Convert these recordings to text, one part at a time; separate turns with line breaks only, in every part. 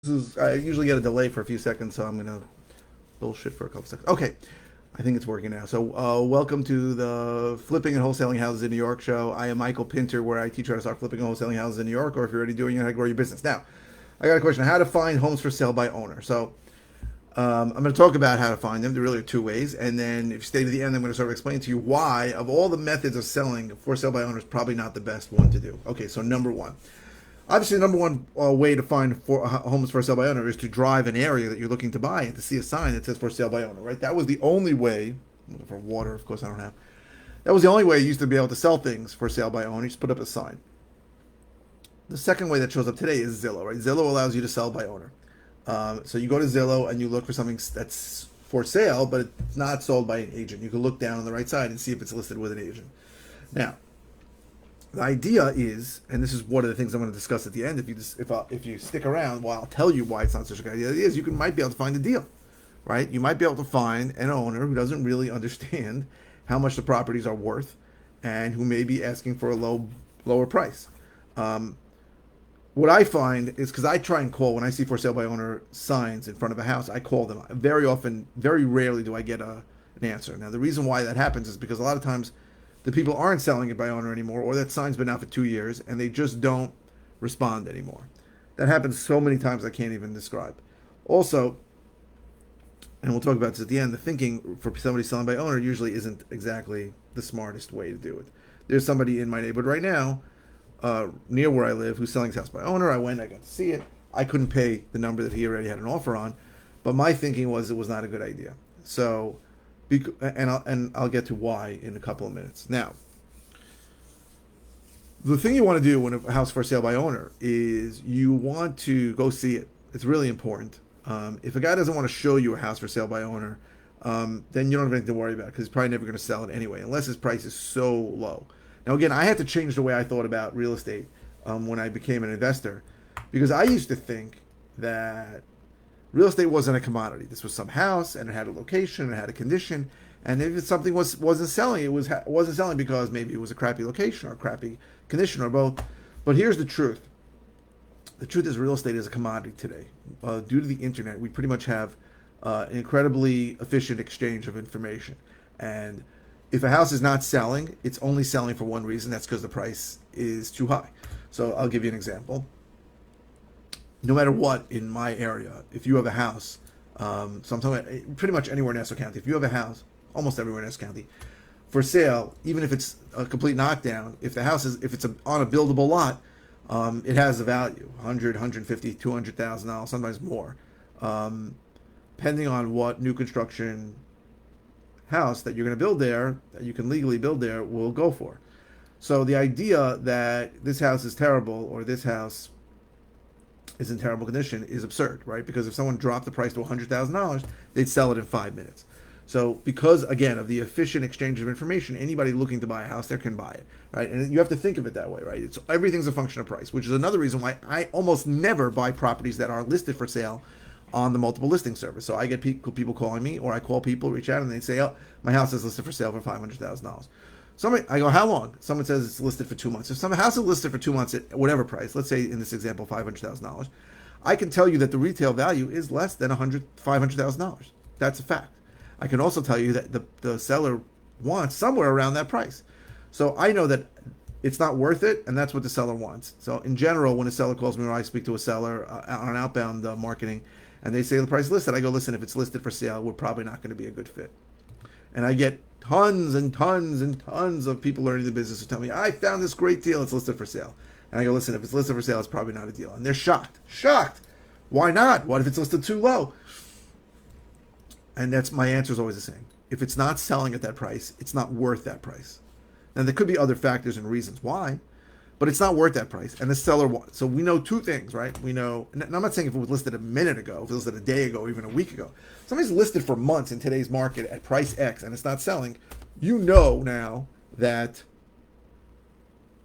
I usually get a delay for a few seconds, so I'm gonna bullshit for a couple seconds. Okay, I think it's working now. So, welcome to the Flipping and Wholesaling Houses in New York show. I am Michael Pinter, where I teach you how to start flipping and wholesaling houses in New York, or if you're already doing it, how to grow your business. Now, I got a question: how to find homes for sale by owner. So, I'm going to talk about how to find them. There really are two ways, and then if you stay to the end, I'm going to sort of explain to you why, of all the methods of selling, for sale by owner is probably not the best one to do. Okay, so number one. Obviously, the number one way to find homes for sale by owner is to drive an area that you're looking to buy and to see a sign that says for sale by owner, right? That was the only way, for water, of course, I don't have. That was the only way you used to be able to sell things for sale by owner. You just put up a sign. The second way that shows up today is Zillow, right? Zillow allows you to sell by owner. So you go to Zillow and you look for something that's for sale, but it's not sold by an agent. You can look down on the right side and see if it's listed with an agent. Now, the idea is, and this is one of the things I'm going to discuss at the end. If you stick around, well, I'll tell you why it's not such a good idea. Is you might be able to find a deal, right? You might be able to find an owner who doesn't really understand how much the properties are worth, and who may be asking for a lower price. What I find is, because I try and call when I see for sale by owner signs in front of a house, I call them. Very often, very rarely do I get an answer. Now, the reason why that happens is because a lot of times the people aren't selling it by owner anymore, or that sign's been out for 2 years and they just don't respond anymore. That happens so many times I can't even describe. Also, and we'll talk about this at the end, the thinking for somebody selling by owner usually isn't exactly the smartest way to do it. There's somebody in my neighborhood right now, near where I live, who's selling his house by owner. I went, I got to see it. I couldn't pay the number that he already had an offer on, but my thinking was it was not a good idea. So, I'll get to why in a couple of minutes. Now, the thing you want to do when a house for sale by owner is you want to go see it. It's really important. If a guy doesn't want to show you a house for sale by owner, then you don't have anything to worry about, because he's probably never going to sell it anyway, unless his price is so low. Now, again, I had to change the way I thought about real estate when I became an investor, because I used to think that real estate wasn't a commodity. This was some house, and it had a location, it had a condition, and if something wasn't selling, wasn't selling because maybe it was a crappy location or a crappy condition or both. But here's the truth: the truth is, real estate is a commodity today. Due to the internet, we pretty much have an incredibly efficient exchange of information. And if a house is not selling, it's only selling for one reason. That's because the price is too high. So I'll give you an example. No matter what, in my area, if you have a house, so I'm talking about pretty much anywhere in Nassau County, if you have a house, almost everywhere in Nassau County, for sale, even if it's a complete knockdown, if it's on a buildable lot, it has a value, 100, 150, $200,000, sometimes more, depending on what new construction house that you're going to build there, that you can legally build there, will go for. So the idea that this house is terrible, or this house is in terrible condition, is absurd, right? Because if someone dropped the price to $100,000, they'd sell it in 5 minutes. So because, again, of the efficient exchange of information, anybody looking to buy a house there can buy it, right? And you have to think of it that way, right? Everything's a function of price, which is another reason why I almost never buy properties that are listed for sale on the multiple listing service. So I get people calling me, or I call people, reach out, and they say, "Oh, my house is listed for sale for $500,000." I go, "How long?" Someone says it's listed for 2 months. If some house is listed for 2 months at whatever price, let's say in this example $500,000, I can tell you that the retail value is less than $500,000. That's a fact. I can also tell you that the seller wants somewhere around that price. So I know that it's not worth it, and that's what the seller wants. So in general, when a seller calls me, or I speak to a seller on outbound marketing, and they say the price is listed, I go, "Listen, if it's listed for sale, we're probably not going to be a good fit." And I get tons and tons and tons of people learning the business who tell me, "I found this great deal, it's listed for sale." And I go, "Listen, if it's listed for sale, it's probably not a deal." And they're shocked. Shocked. Why not? What if it's listed too low? And that's my answer is always the same. If it's not selling at that price, it's not worth that price. Now, there could be other factors and reasons why, but it's not worth that price. And the seller wants. So we know two things, right? We know, and I'm not saying if it was listed a minute ago, if it was listed a day ago, even a week ago. Somebody's listed for months in today's market at price X and it's not selling, you know now that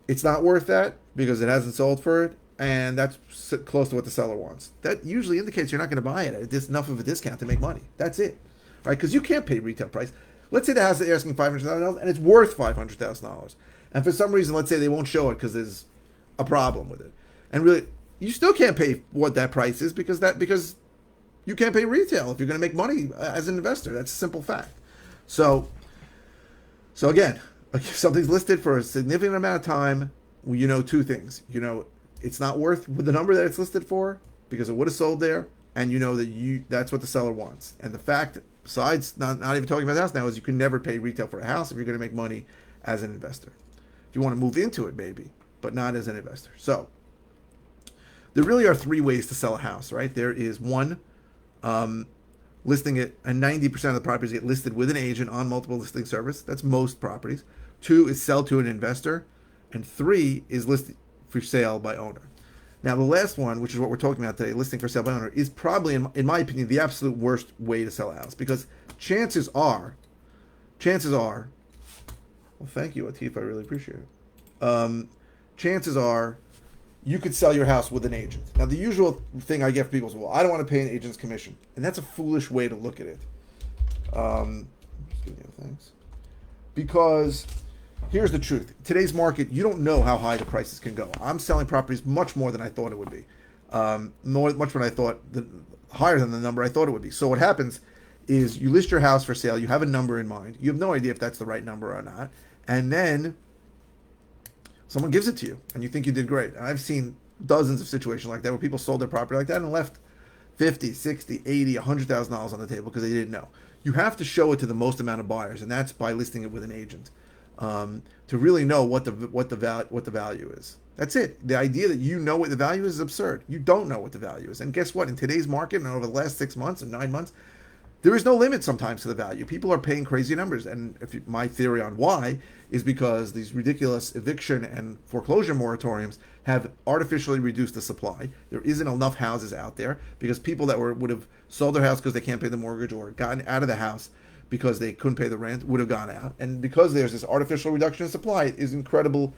it's not worth that because it hasn't sold for it, and that's close to what the seller wants. That usually indicates you're not going to buy it at enough of a discount to make money. That's it, right? Because you can't pay retail price. Let's say the house is asking $500,000 and it's worth $500,000. And for some reason, let's say they won't show it because there's a problem with it. And really, you still can't pay what that price is because you can't pay retail if you're going to make money as an investor. That's a simple fact. So so again, if something's listed for a significant amount of time, well, you know two things. You know it's not worth the number that it's listed for because it would have sold there, and you know that's what the seller wants. And the fact, besides not even talking about the house now, is you can never pay retail for a house if you're going to make money as an investor. If you want to move into it, maybe, but not as an investor. So there really are three ways to sell a house, right? There is one, listing it, and 90% of the properties get listed with an agent on multiple listing service. That's most properties. Two is sell to an investor, and three is listed for sale by owner. Now, the last one, which is what we're talking about today, listing for sale by owner, is probably, in my opinion, the absolute worst way to sell a house because chances are, well, thank you, Atif, I really appreciate it. Chances are, you could sell your house with an agent. Now, the usual thing I get from people is, well, I don't want to pay an agent's commission. And that's a foolish way to look at it. Thanks. Because here's the truth. Today's market, you don't know how high the prices can go. I'm selling properties much more than I thought it would be. Much when I thought, higher than the number I thought it would be. So what happens is you list your house for sale. You have a number in mind. You have no idea if that's the right number or not. And then someone gives it to you and you think you did great. And I've seen dozens of situations like that where people sold their property like that and left 50, 60, 80, $100,000 on the table because they didn't know. You have to show it to the most amount of buyers, and that's by listing it with an agent to really know what the value is. That's it. The idea that you know what the value is absurd. You don't know what the value is. And guess what? In today's market and over the last 6 months and 9 months, there is no limit sometimes to the value. People are paying crazy numbers. And my theory on why is because these ridiculous eviction and foreclosure moratoriums have artificially reduced the supply. There isn't enough houses out there because people that would have sold their house because they can't pay the mortgage or gotten out of the house because they couldn't pay the rent would have gone out. And because there's this artificial reduction in supply, it is incredibly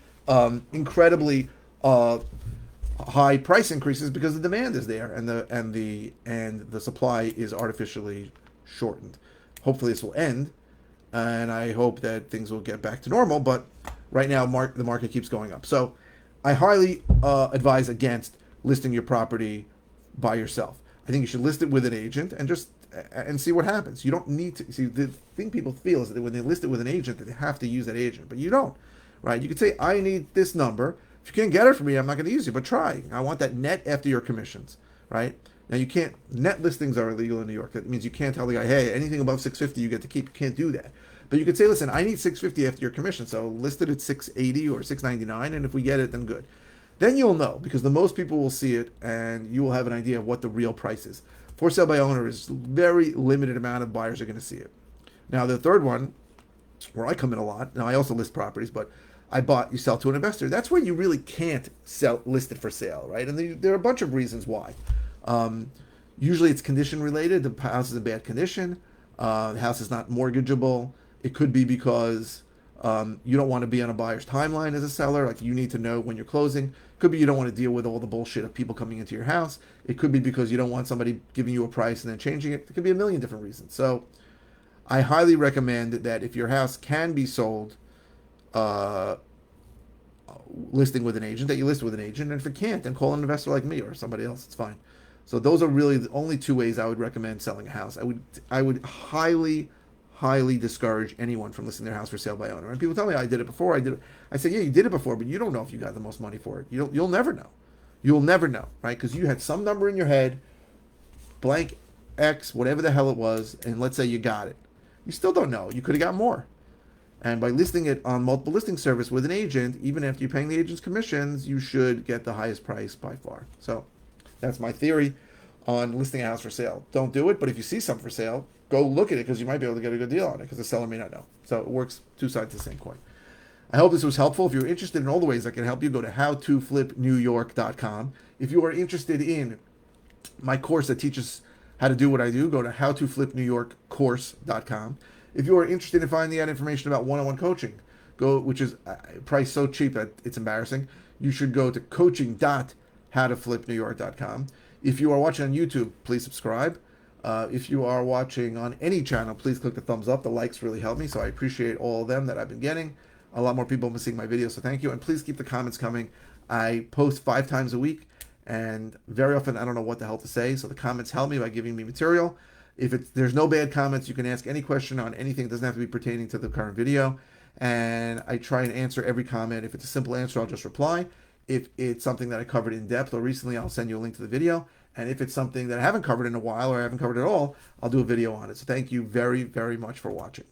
high price increases because the demand is there and the supply is artificially shortened. Hopefully this will end, and I hope that things will get back to normal. But right now, the market keeps going up. So I highly advise against listing your property by yourself. I think you should list it with an agent and see what happens. You don't need to see. The thing people feel is that when they list it with an agent, that they have to use that agent, but you don't, right? You could say, I need this number. If you can't get it from me, I'm not going to use it, but try. I want that net after your commissions, right? Now you can't, net listings are illegal in New York. That means you can't tell the guy, hey, anything above 650 you get to keep. You can't do that. But you could say, listen, I need 650 after your commission, so list it at 680 or 699, and if we get it, then good. Then you'll know, because the most people will see it, and you will have an idea of what the real price is. For sale by owner is very limited amount of buyers are going to see it. Now the third one, where I come in a lot, now I also list properties, but you sell to an investor. That's where you really can't list it for sale, right? And there are a bunch of reasons why. Usually it's condition related. The house is in bad condition. The house is not mortgageable. It could be because you don't want to be on a buyer's timeline as a seller. Like you need to know when you're closing. It could be you don't want to deal with all the bullshit of people coming into your house. It could be because you don't want somebody giving you a price and then changing it. It could be a million different reasons. So I highly recommend that if your house can be sold, listing with an agent, that you list with an agent. And if it can't, then call an investor like me or somebody else. It's fine. So those are really the only two ways I would recommend selling a house. I would highly discourage anyone from listing their house for sale by owner. And people tell me I did it before. I say, yeah, you did it before, but you don't know if you got the most money for it. You'll never know. You'll never know, right? Because you had some number in your head, blank X, whatever the hell it was, and let's say you got it. You still don't know. You could have got more. And by listing it on multiple listing service with an agent, even after you're paying the agent's commissions, you should get the highest price by far. So that's my theory on listing a house for sale. Don't do it, but if you see something for sale, go look at it because you might be able to get a good deal on it because the seller may not know. So it works two sides of the same coin. I hope this was helpful. If you're interested in all the ways I can help you, go to howtoflipnewyork.com. If you are interested in my course that teaches how to do what I do, go to howtoflipnewyorkcourse.com. If you are interested in finding out information about one-on-one coaching, which is priced so cheap that it's embarrassing, you should go to coaching.howtoflipnewyork.com. If you are watching on YouTube, please subscribe. If you are watching on any channel, please click the thumbs up. The likes really help me, so I appreciate all of them that I've been getting. A lot more people have been seeing my videos, so thank you. And please keep the comments coming. I post 5 times a week, And very often I don't know what the hell to say. So the comments help me by giving me material. If there's no bad comments, you can ask any question on anything. It doesn't have to be pertaining to the current video. And I try and answer every comment. If it's a simple answer, I'll just reply. If it's something that I covered in depth or recently, I'll send you a link to the video. And if it's something that I haven't covered in a while or I haven't covered at all, I'll do a video on it. So thank you very, very much for watching.